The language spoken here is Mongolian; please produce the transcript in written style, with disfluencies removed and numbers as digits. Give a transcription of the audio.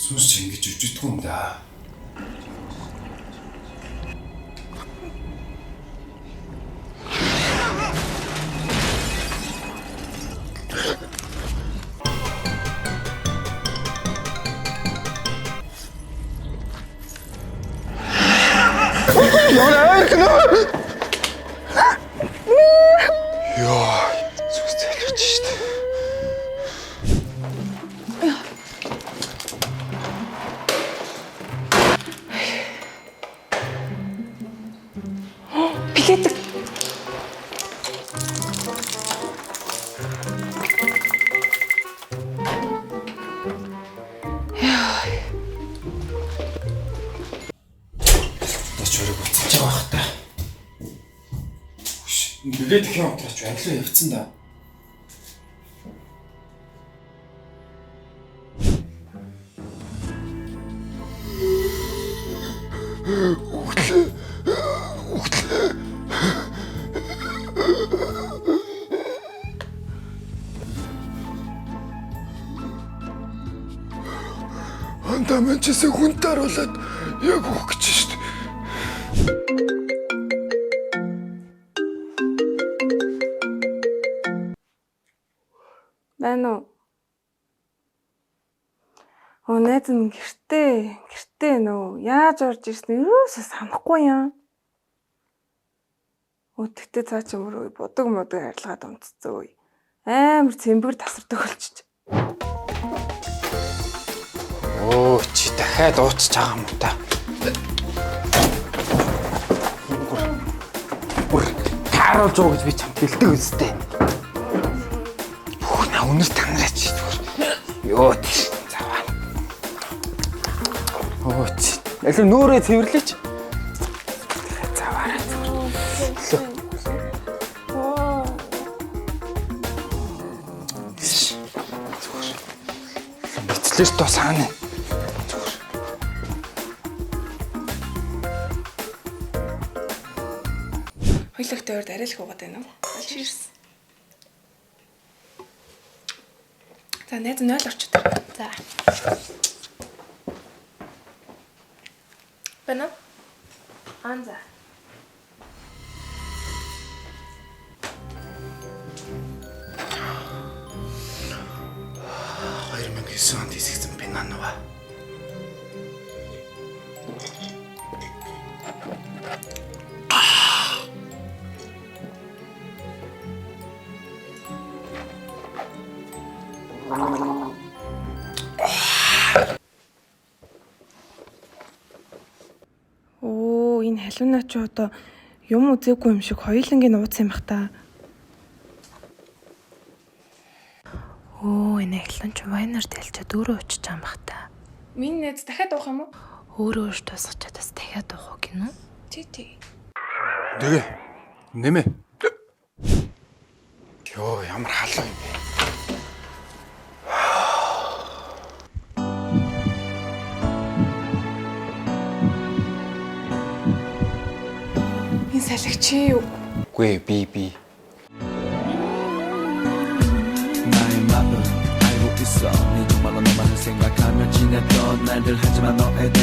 Сонсч ингэж үжигдэх юм да. Зүс зайлгч штт. Билет. Тэс чөрөг буцаж байгаа бах та. Билет их юм утраач англиа явцсан да. Андаа манчээсээ хүнт даруулаад яг өгөх гэж штт. Байна уу? Найз нь гэртээ нөө яаж орж ирсэн ерөөсөө санахгүй юм. Тэгтээ цаа чи мөрөө будаг арилгаад унтцсан үе. Амар цэмбэр тасардаг болчих. Оо чи дахиад ууцж байгаа юм да. Бүр тааруулж уу гэж би чамд бэлдэг үстэй. Бүх наа өнөр танараач зүгээр. Йоо тийш заваа. Оо чи алив нүрээ цэвэрлээч. Заваараа зүгээр. Мэтлээс тоо саана. Хоёулагтай урд арай л их угаад байна уу? Cheers. За найз 0 орчод. За. Бэнэ? Анза. Сон дисэгсэн пинанова. Энэ халуунаа ч одоо юм үзээгүй юм шиг хоёулангийн ууц юм бах та. Энэ халуун ч вайнаар дэлчээд өөрөө уучиж байгаа юм бах та. Миний найз дахиад уух юм уу? Өөрөө тусгачаад бас дахиад уух гинэ үү? Тий. Тэгээ. Нэмэ. Йоо ямар халуун юм бэ? Энэ салхич юу? Гүй би. 알고 있어 네 정말로 너만을 생각하며 지냈던 날들 하지만 너에 대해